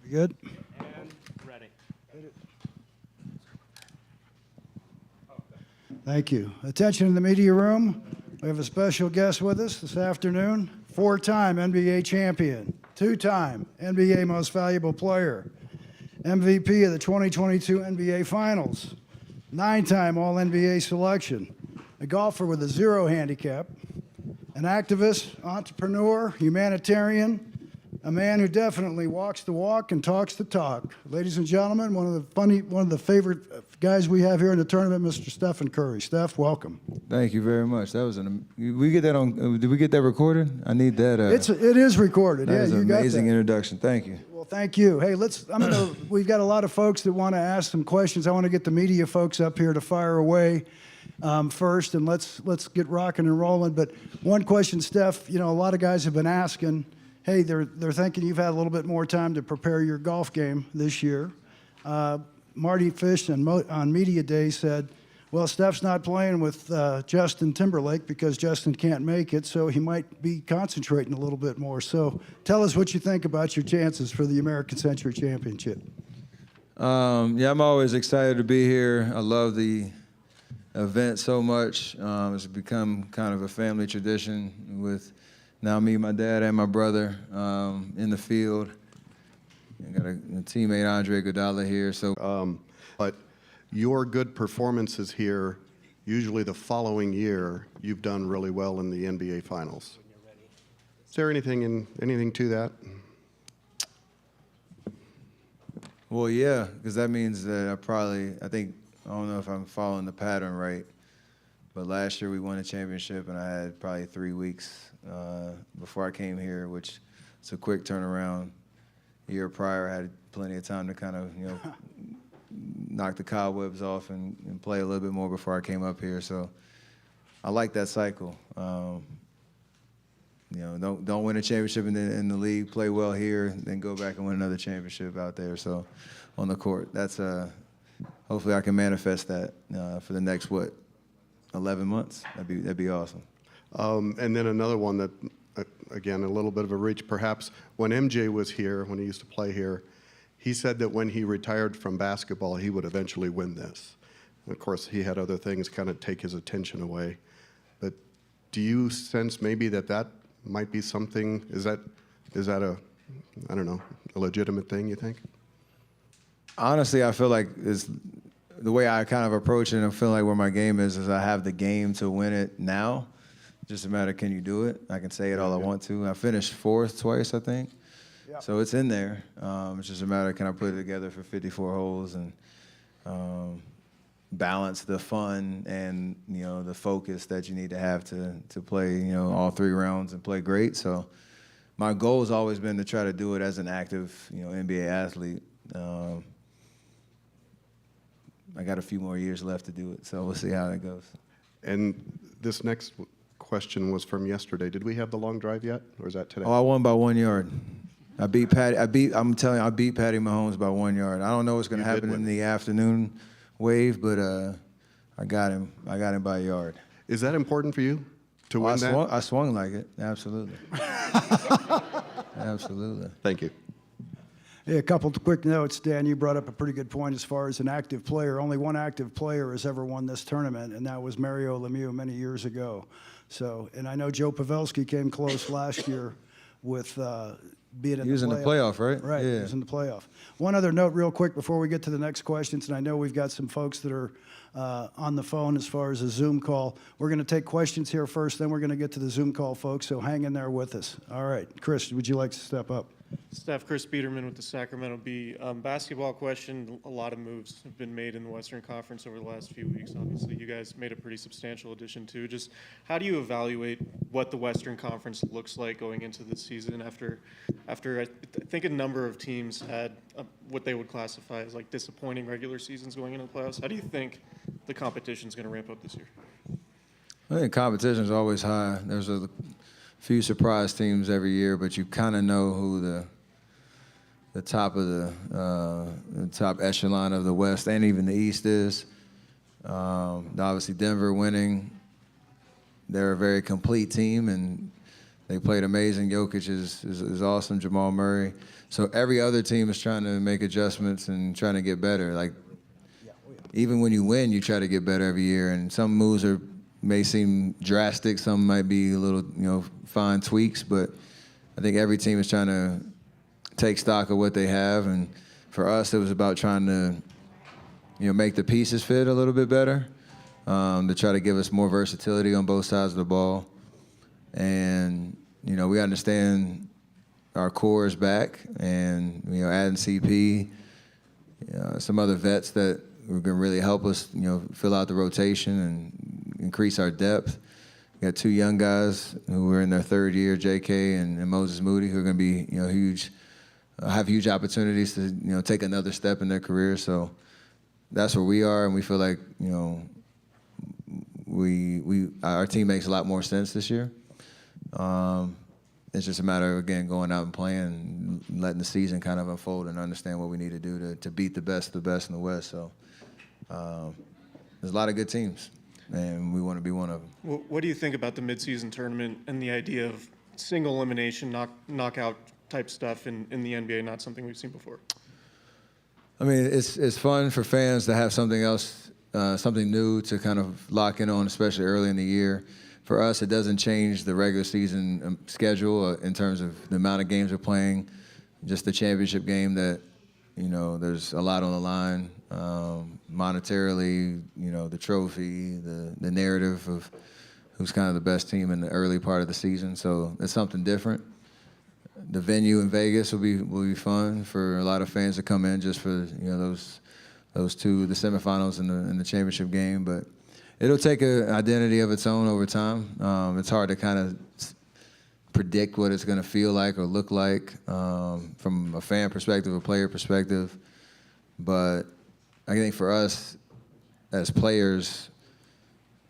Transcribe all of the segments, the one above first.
We good? And ready. Thank you. Attention in the media room. We have a special guest with us this afternoon. 4-time NBA champion, 2-time NBA Most Valuable Player, MVP of the 2022 NBA Finals, 9-time All-NBA selection, a golfer with a 0 handicap, an activist, entrepreneur, humanitarian, a man who definitely walks the walk and talks the talk. Ladies and gentlemen, one of the favorite guys we have here in the tournament, Mr. Stephen Curry. Steph, welcome. Thank you very much. That was we get that on. Did we get that recorded? I need that. It is recorded. That is you an got amazing that. introduction. Thank you. Well, thank you. Hey, we've got a lot of folks that want to ask some questions. I want to get the media folks up here to fire away first, and let's get rocking and rolling. But one question, Steph, a lot of guys have been asking, hey, they're thinking you've had a little bit more time to prepare your golf game this year. Marty Fish on Media Day said, well, Steph's not playing with Justin Timberlake because Justin can't make it, so he might be concentrating a little bit more. So tell us what you think about your chances for the American Century Championship. Yeah, I'm always excited to be here. I love the event so much. It's become kind of a family tradition with now me, my dad, and my brother in the field. I got a teammate, Andre Iguodala, here. So, but your good performances here, usually the following year, you've done really well in the NBA Finals. Is there anything to that? well, yeah, because that means that I don't know if I'm following the pattern right, but last year we won a championship, and I had probably 3 weeks before I came here, which is a quick turnaround. The year prior, I had plenty of time to kind of, knock the cobwebs off and play a little bit more before I came up here. So I like that cycle. Don't win a championship in the league, play well here, then go back and win another championship out there. So on the court, that's hopefully I can manifest that for the next 11 months. That'd be awesome. And then another one that, again, a little bit of a reach perhaps. When MJ was here, when he used to play here, he said that when he retired from basketball, he would eventually win this. And of course, he had other things kind of take his attention away. But do you sense maybe that might be something? Is that a legitimate thing, you think? Honestly, I feel like the way I kind of approach it and I feel like where my game is I have the game to win it now. Just a matter of can you do it? I can say it all I want to. I finished 4th twice, I think. Yep. So it's in there. It's just a matter of can I put it together for 54 holes and balance the fun and the focus that you need to have to play all 3 rounds and play great. So my goal has always been to try to do it as an active NBA athlete. I got a few more years left to do it, so we'll see how it goes. And this next question was from yesterday. Did we have the long drive yet, or is that today? Oh, I won by 1 yard. I'm telling you, I beat Patty Mahomes by 1 yard. I don't know what's going to happen in the afternoon wave, but I got him by a yard. Is that important for you to win that? I swung like it. Absolutely. Absolutely. Thank you. Yeah, a couple of quick notes. Dan, you brought up a pretty good point as far as an active player. Only one active player has ever won this tournament, and that was Mario Lemieux many years ago. So, and I know Joe Pavelski came close last year with being in the playoff. He was in the playoff, right? Right, yeah. He was in the playoff. One other note real quick before we get to the next questions, and I know we've got some folks that are on the phone as far as a Zoom call. We're going to take questions here first, then we're going to get to the Zoom call, folks, so hang in there with us. All right, Chris, would you like to step up? Steph, Chris Biederman with the Sacramento Bee. Basketball question, a lot of moves have been made in the Western Conference over the last few weeks. Obviously, you guys made a pretty substantial addition too. Just how do you evaluate what the Western Conference looks like going into this season after I think a number of teams had what they would classify as like disappointing regular seasons going into the playoffs? How do you think the competition is going to ramp up this year? I think competition is always high. There's a few surprise teams every year, but you kind of know who the top of the top echelon of the West and even the East is. Obviously, Denver winning. They're a very complete team, and They played amazing. Jokic is awesome. Jamal Murray. So every other team is trying to make adjustments and trying to get better. Like, even when you win, you try to get better every year. And some moves may seem drastic. Some might be a little, fine tweaks. But I think every team is trying to take stock of what they have. And for us, it was about trying to, make the pieces fit a little bit better, to try to give us more versatility on both sides of the ball. And, we understand our core is back, and, adding CP, some other vets that are going to really help us, fill out the rotation and increase our depth. We got 2 young guys who are in their 3rd year, JK and Moses Moody, who are going to be, have huge opportunities to, take another step in their career. So that's where we are, and we feel like, our team makes a lot more sense this year. It's just a matter of, again, going out and playing and letting the season kind of unfold and understand what we need to do to beat the best in the West. So there's a lot of good teams, and we want to be one of them. What do you think about the midseason tournament and the idea of single elimination, knockout type stuff in the NBA, not something we've seen before? I mean, it's fun for fans to have something else, something new to kind of lock in on, especially early in the year. For us, it doesn't change the regular season schedule in terms of the amount of games we're playing, just the championship game that, there's a lot on the line, monetarily, the trophy, the narrative of who's kind of the best team in the early part of the season. So it's something different. The venue in Vegas will be fun for a lot of fans to come in just for those 2, the semifinals and the championship game. But it'll take an identity of its own over time. It's hard to kind of predict what it's going to feel like or look like from a fan perspective, a player perspective. But I think for us as players,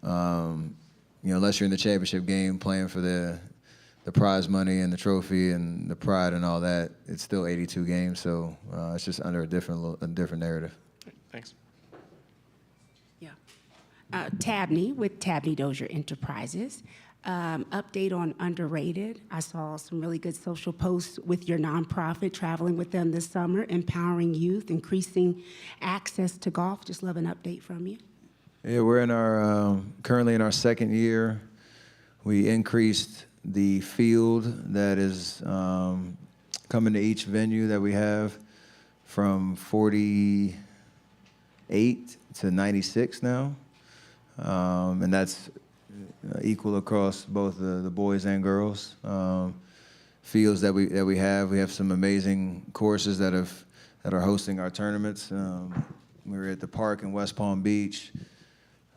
unless you're in the championship game playing for the prize money and the trophy and the pride and all that, it's still 82 games. So it's just under a different narrative. Thanks. Yeah. Tabney with Tabney Dozier Enterprises. Update on Underrated. I saw some really good social posts with your nonprofit, traveling with them this summer, empowering youth, increasing access to golf. Just love an update from you. Yeah, we're in our currently in our 2nd year. We increased the field that is coming to each venue that we have from 48 to 96 now, and that's equal across both the boys and girls. Fields that we have some amazing courses that are hosting our tournaments. We were at the park in West Palm Beach.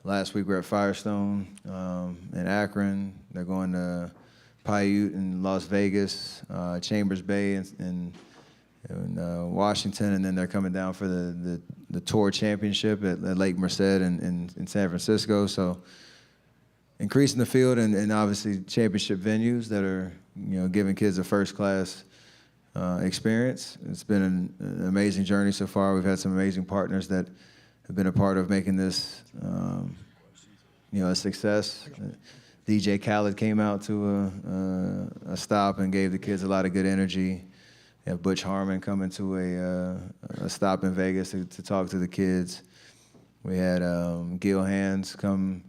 Last week we were at Firestone in Akron. They're going to Paiute in Las Vegas, Chambers Bay in Washington, and then they're coming down for the Tour Championship at Lake Merced in San Francisco. So increasing the field and obviously championship venues that are giving kids a first-class experience. It's been an amazing journey so far. We've had some amazing partners that have been a part of making this a success. DJ Khaled came out to a stop and gave the kids a lot of good energy. You have Butch Harmon coming to a stop in Vegas to talk to the kids. We had Gil Hands come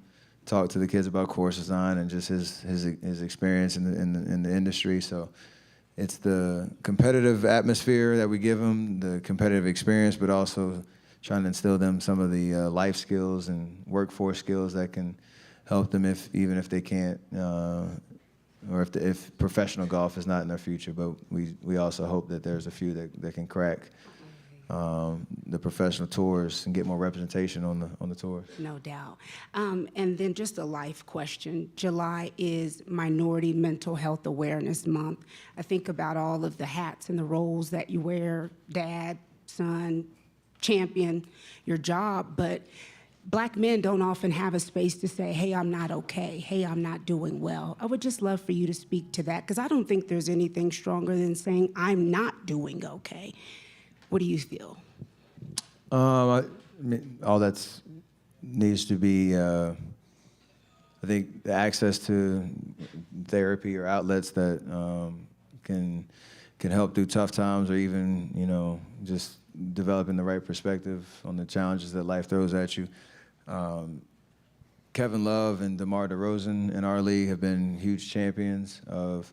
talk to the kids about course design and just his experience in the industry. So it's the competitive atmosphere that we give them, the competitive experience, but also trying to instill them some of the life skills and workforce skills that can help them even if they can't, or if professional golf is not in their future. But we also hope that there's a few that can crack the professional tours and get more representation on the tours. No doubt. And then just a life question. July is Minority Mental Health Awareness Month. I think about all of the hats and the roles that you wear, dad, son, champion, your job, but Black men don't often have a space to say, hey, I'm not okay, hey, I'm not doing well. I would just love for you to speak to that, because I don't think there's anything stronger than saying, I'm not doing okay. What do you feel? I mean, all that's needs to be I think the access to therapy or outlets that can help through tough times, or even, you know, just developing the right perspective on the challenges that life throws at you. Kevin Love and DeMar DeRozan in our league have been huge champions of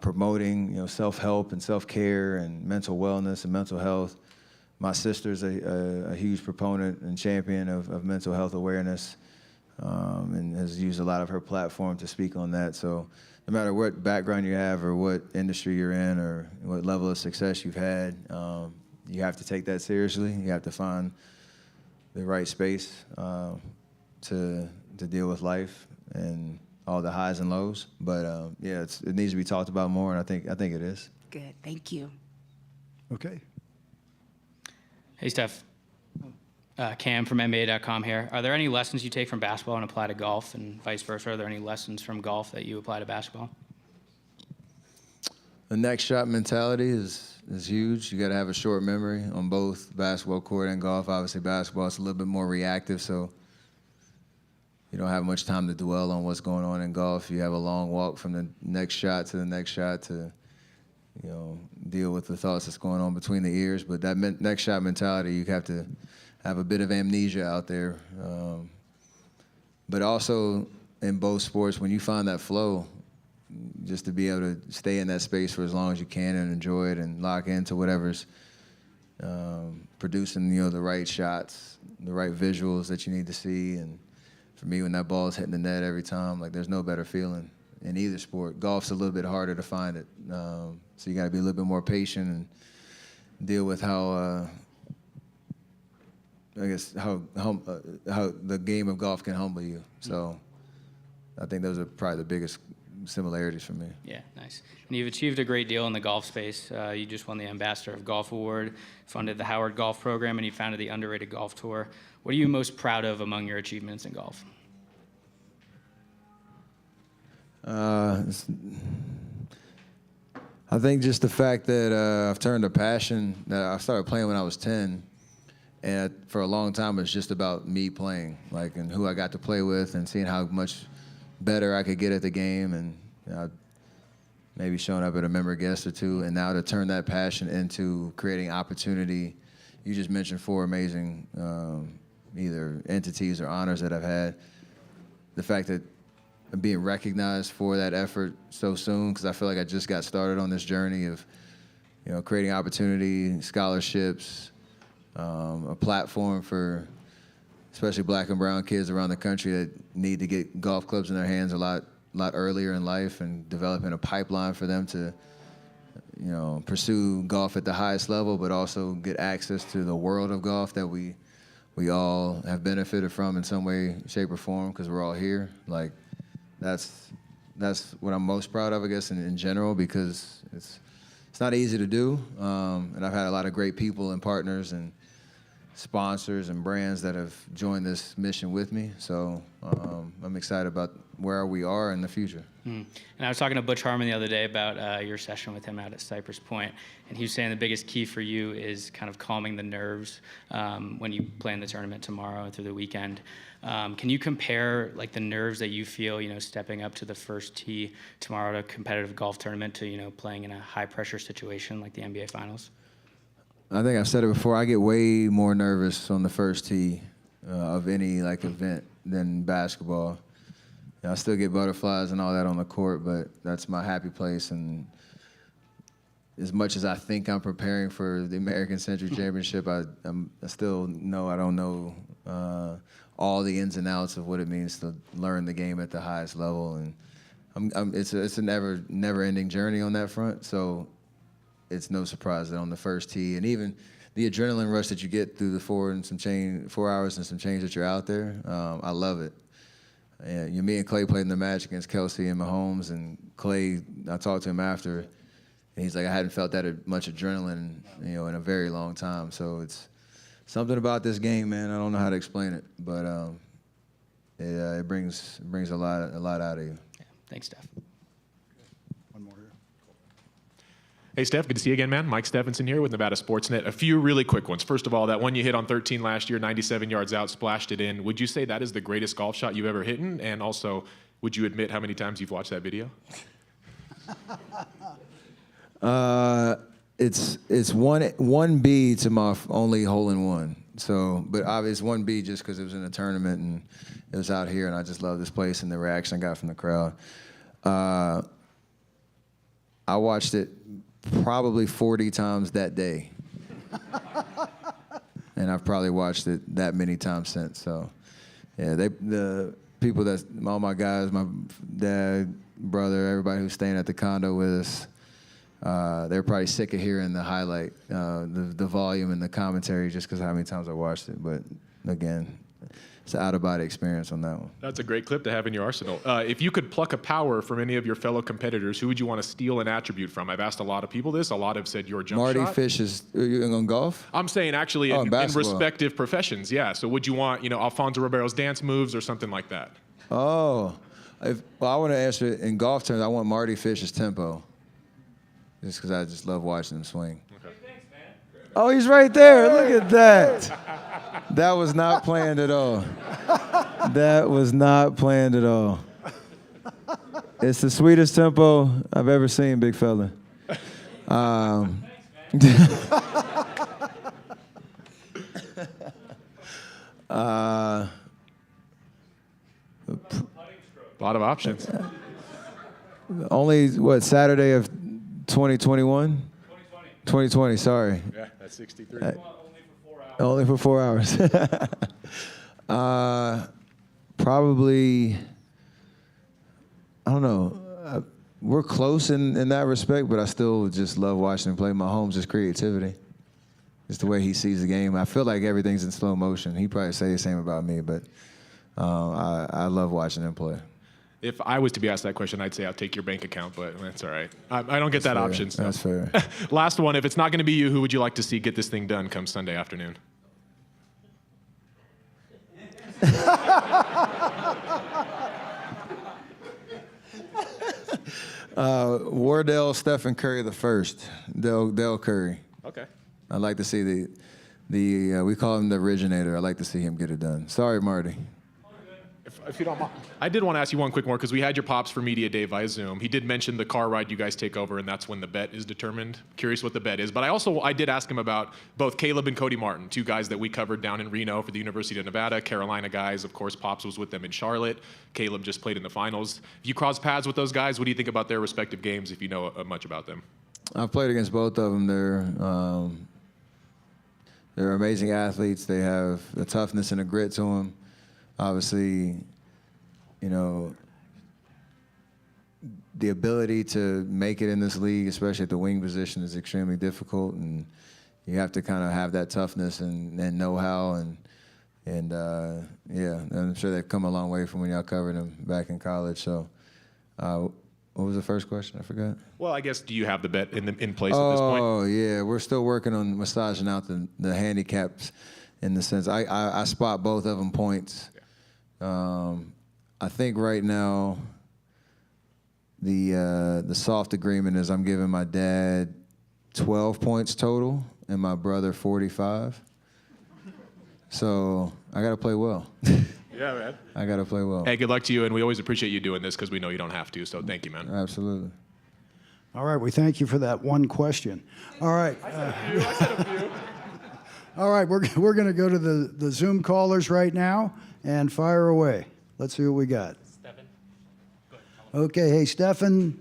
promoting, you know, self-help and self-care and mental wellness and mental health. My sister's a huge proponent and champion of mental health awareness, and has used a lot of her platform to speak on that. So no matter what background you have or what industry you're in or what level of success you've had, you have to take that seriously. You have to find the right space to deal with life and all the highs and lows. But yeah, it needs to be talked about more, and I think it is. Good, thank you. Okay. Hey, Steph. Cam from NBA.com here. Are there any lessons you take from basketball and apply to golf, and vice versa? Are there any lessons from golf that you apply to basketball? The next shot mentality is huge. You got to have a short memory on both basketball court and golf. Obviously, basketball is a little bit more reactive, so you don't have much time to dwell on what's going on in golf. You have a long walk from the next shot to the next shot to, you know, deal with the thoughts that's going on between the ears. But that next shot mentality, you have to have a bit of amnesia out there. But also in both sports, when you find that flow, just to be able to stay in that space for as long as you can and enjoy it and lock into whatever's producing, you know, the right shots, the right visuals that you need to see. And for me, when that ball is hitting the net every time, like, there's no better feeling in either sport. Golf's a little bit harder to find it. So you got to be a little bit more patient and deal with how, I guess, how the game of golf can humble you. So I think those are probably the biggest similarities for me. Yeah, nice. And you've achieved a great deal in the golf space. You just won the Ambassador of Golf Award, funded the Howard Golf Program, and you founded the Underrated Golf Tour. What are you most proud of among your achievements in golf? I think just the fact that I've turned a passion, that I started playing when I was 10, and for a long time it was just about me playing, like, and who I got to play with and seeing how much better I could get at the game, and, you know, maybe showing up at a member guest or two, and now to turn that passion into creating opportunity. You just mentioned 4 amazing either entities or honors that I've had. The fact that I'm being recognized for that effort so soon, because I feel like I just got started on this journey of, you know, creating opportunity, scholarships, a platform for especially black and brown kids around the country that need to get golf clubs in their hands a lot earlier in life, and developing a pipeline for them to, you know, pursue golf at the highest level, but also get access to the world of golf that we all have benefited from in some way, shape, or form, because we're all here. Like, that's what I'm most proud of, I guess, in general, because it's not easy to do, and I've had a lot of great people and partners and sponsors and brands that have joined this mission with me. So I'm excited about where we are in the future. And I was talking to Butch Harmon the other day about your session with him out at Cypress Point, and he was saying the biggest key for you is kind of calming the nerves when you play in the tournament tomorrow and through the weekend. Can you compare, like, the nerves that you feel, you know, stepping up to the first tee tomorrow at a competitive golf tournament to, you know, playing in a high-pressure situation like the NBA Finals? I think I've said it before, I get way more nervous on the first tee of any, like, event than basketball. You know, I still get butterflies and all that on the court, but that's my happy place. And as much as I think I'm preparing for the American Century Championship, I still know I don't know all the ins and outs of what it means to learn the game at the highest level. And it's a never-ending journey on that front. So it's no surprise that on the first tee, and even the adrenaline rush that you get through the 4 hours and some change that you're out there, I love it. And me and Clay played in the match against Kelsey and Mahomes, and Clay, I talked to him after, and he's like, I hadn't felt that much adrenaline, you know, in a very long time. So it's something about this game, man. I don't know how to explain it, but it brings a lot out of you. Yeah. Thanks, Steph. One more here. Hey, Steph, good to see you again, man. Mike Stephenson here with Nevada Sportsnet. A few really quick ones. First of all, that one you hit on 13 last year, 97 yards out, splashed it in. Would you say that is the greatest golf shot you've ever hit? And also, would you admit how many times you've watched that video? It's one B to my only hole in one. So, but obviously 1B just because it was in a tournament and it was out here, and I just love this place and the reaction I got from the crowd. I watched it probably 40 times that day, and I've probably watched it that many times since. So, yeah, the people all my guys, my dad, brother, everybody who's staying at the condo with us. They're probably sick of hearing the highlight, the volume and the commentary just because how many times I watched it. But again, it's an out-of-body experience on that one. That's a great clip to have in your arsenal. If you could pluck a power from any of your fellow competitors, who would you want to steal an attribute from? I've asked a lot of people this. A lot have said your jump shot. Marty Fish is on golf? I'm saying actually in basketball. respective professions, yeah. So would you want, Alfonso Ribeiro's dance moves or something like that? Oh, I want to answer it in golf terms. I want Marty Fish's tempo. Just because I just love watching him swing. Okay. Thanks, man. Oh, he's right there. Look at that. That was not planned at all. That was not planned at all. It's the sweetest tempo I've ever seen, big fella. A lot of options. Only, Saturday of 2021? 2020, sorry. Yeah, that's 63. Only for 4 hours. Probably, I don't know. We're close in that respect, but I still just love watching him play. Mahomes' just creativity. Just the way he sees the game. I feel like everything's in slow motion. He'd probably say the same about me, but I love watching him play. If I was to be asked that question, I'd say I'll take your bank account, but that's all right. I don't get that option. So. That's fair. Last one. If it's not going to be you, who would you like to see get this thing done come Sunday afternoon? Wardell Stephen Curry the first. Dell Curry. Okay. I'd like to see we call him the originator. I'd like to see him get it done. Sorry, Marty. If you don't mind, I did want to ask you one quick more because we had your pops for Media Day via Zoom. He did mention the car ride you guys take over, and that's when the bet is determined. Curious what the bet is. But I did ask him about both Caleb and Cody Martin, two guys that we covered down in Reno for the University of Nevada, Carolina guys. Of course, Pops was with them in Charlotte. Caleb just played in the finals. If you cross paths with those guys, what do you think about their respective games if you know much about them? I've played against both of them. They're amazing athletes. They have the toughness and the grit to them. Obviously, the ability to make it in this league, especially at the wing position, is extremely difficult, and you have to kind of have that toughness and know-how, and I'm sure they've come a long way from when y'all covered them back in college. So, what was the first question? I forgot. Well, I guess, do you have the bet in place at this point? Oh, yeah. We're still working on massaging out the handicaps in the sense. I spot both of them points. Yeah. I think right now the soft agreement is I'm giving my dad 12 points total and my brother 45. So I got to play well. Yeah, man. I got to play well. Hey, good luck to you, and we always appreciate you doing this because we know you don't have to, so thank you, man. Absolutely. All right, we thank you for that one question. All right. I said a few. All right, we're going to go to the Zoom callers right now and fire away. Let's see what we got. Stephen. Go ahead. Okay, hey, Stephen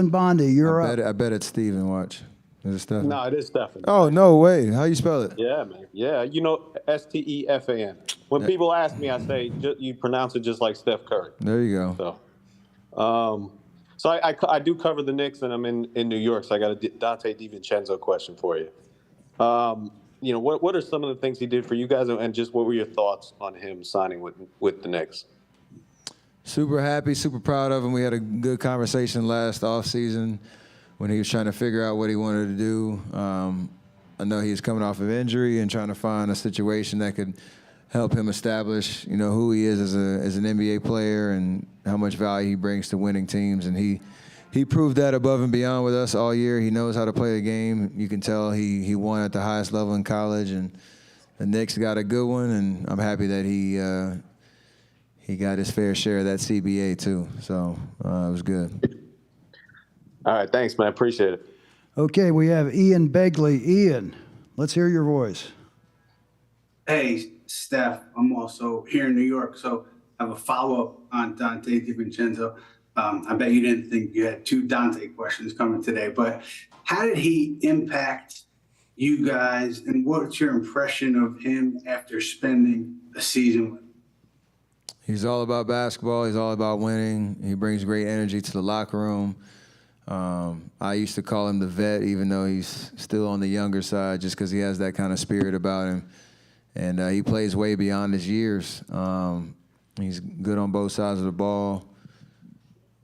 Bondi, you're up. I bet it's Steven. Watch. Is it Stephen? No, it is Stephen. Oh, no way. How you spell it? Yeah, man. Yeah, Stefan. When people ask me, I say you pronounce it just like Steph Curry. There you go. So, I do cover the Knicks, and I'm in New York. So I got a Dante DiVincenzo question for you. What are some of the things he did for you guys, and just what were your thoughts on him signing with the Knicks? Super happy, super proud of him. We had a good conversation last offseason when he was trying to figure out what he wanted to do. I know he was coming off of injury and trying to find a situation that could help him establish, who he is as an NBA player and how much value he brings to winning teams. And he he proved that above and beyond with us all year. He knows how to play the game. You can tell he won at the highest level in college, and the Knicks got a good one, and I'm happy that he got his fair share of that CBA too. So it was good. All right, thanks, man. Appreciate it. Okay, we have Ian Begley. Ian, let's hear your voice. Hey, Steph, I'm also here in New York, so I have a follow-up on Dante DiVincenzo. I bet you didn't think you had 2 Dante questions coming today, but how did he impact you guys, and what's your impression of him after spending a season with him? He's all about basketball. He's all about winning. He brings great energy to the locker room. I used to call him the vet, even though he's still on the younger side, just because he has that kind of spirit about him. And he plays way beyond his years. He's good on both sides of the ball.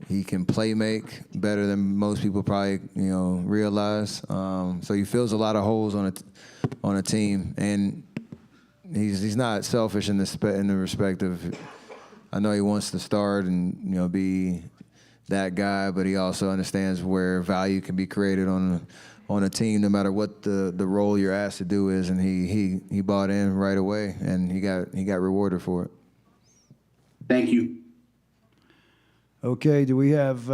He can play make better than most people probably realize. So he fills a lot of holes on a team, and he's not selfish in the respect of. I know he wants to start and be that guy, but he also understands where value can be created on a team, no matter what the role you're asked to do is, and he bought in right away, and he got rewarded for it. Thank you. Okay, do we have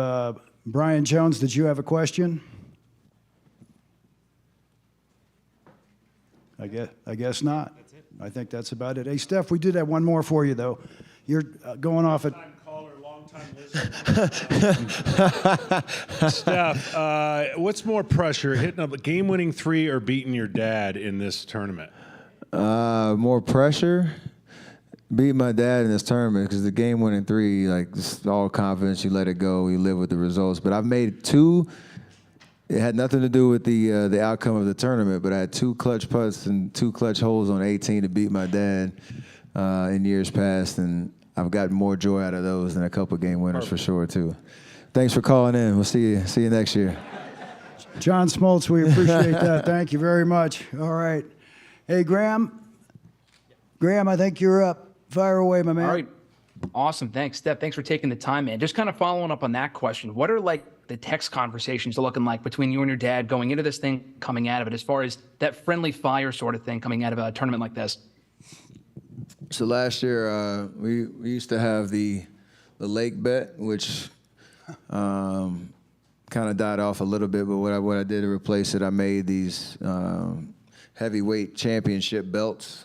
Brian Jones? Did you have a question? I guess not. That's it. I think that's about it. Hey, Steph, we did have one more for you though. You're going off at. Steph, what's more pressure, hitting a game-winning 3 or beating your dad in this tournament? More pressure. Beat my dad in this tournament because the game-winning 3, like, just all confidence. You let it go. You live with the results. But I've made 2. It had nothing to do with the outcome of the tournament, but I had 2 clutch putts and 2 clutch holes on 18 to beat my dad in years past, and I've gotten more joy out of those than a couple game winners for sure too. Thanks for calling in. We'll see you next year. John Smoltz, we appreciate that. Thank you very much. All right. Hey, Graham. Graham, I think you're up. Fire away, my man. All right. Awesome. Thanks, Steph. Thanks for taking the time, man. Just kind of following up on that question. What are the text conversations looking like between you and your dad going into this thing, coming out of it, as far as that friendly fire sort of thing coming out of a tournament like this? So last year, we used to have the lake bet, which kind of died off a little bit. But what I did to replace it, I made these heavyweight championship belts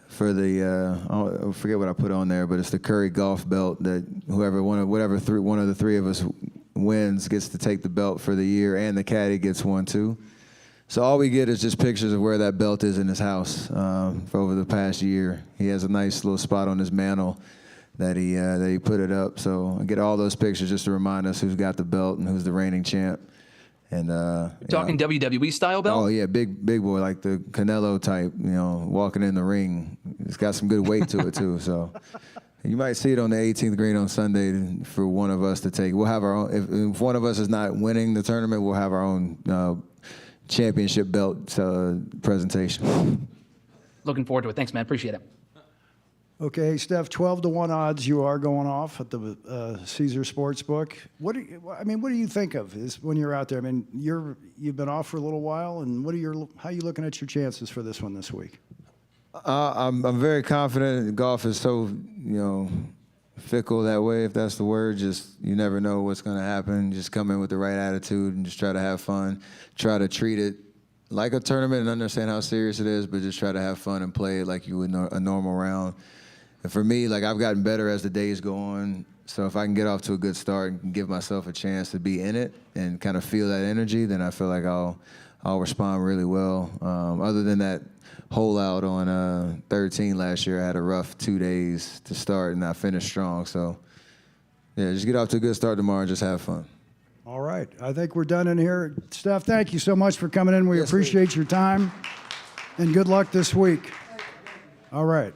for the I forget what I put on there, but it's the Curry golf belt that one of the 3 of us wins gets to take the belt for the year, and the caddy gets one too. So all we get is just pictures of where that belt is in his house for over the past year. He has a nice little spot on his mantle that he put it up. So I get all those pictures just to remind us who's got the belt and who's the reigning champ. And Talking WWE style belt? Oh yeah, big boy, like the Canelo type. Walking in the ring. It's got some good weight to it too. So you might see it on the 18th green on Sunday for one of us to take. We'll have our own. If one of us is not winning the tournament, we'll have our own championship belt presentation. Looking forward to it. Thanks, man. Appreciate it. Okay, Steph, 12-1 odds you are going off at the Caesar Sportsbook. What do you think of when you're out there? I mean, you've been off for a little while, and how are you looking at your chances for this one this week? I'm very confident. Golf is so fickle that way, if that's the word. Just you never know what's going to happen. Just come in with the right attitude and just try to have fun. Try to treat it like a tournament and understand how serious it is, but just try to have fun and play it like you would a normal round. And for me, like, I've gotten better as the days go on. So if I can get off to a good start and give myself a chance to be in it and kind of feel that energy, then I feel like I'll respond really well. Other than that hole out on 13 last year, I had a rough 2 days to start, and I finished strong. So yeah, just get off to a good start tomorrow and just have fun. All right. I think we're done in here. Steph, thank you so much for coming in. We Yes, appreciate your time, and good luck this week. All right.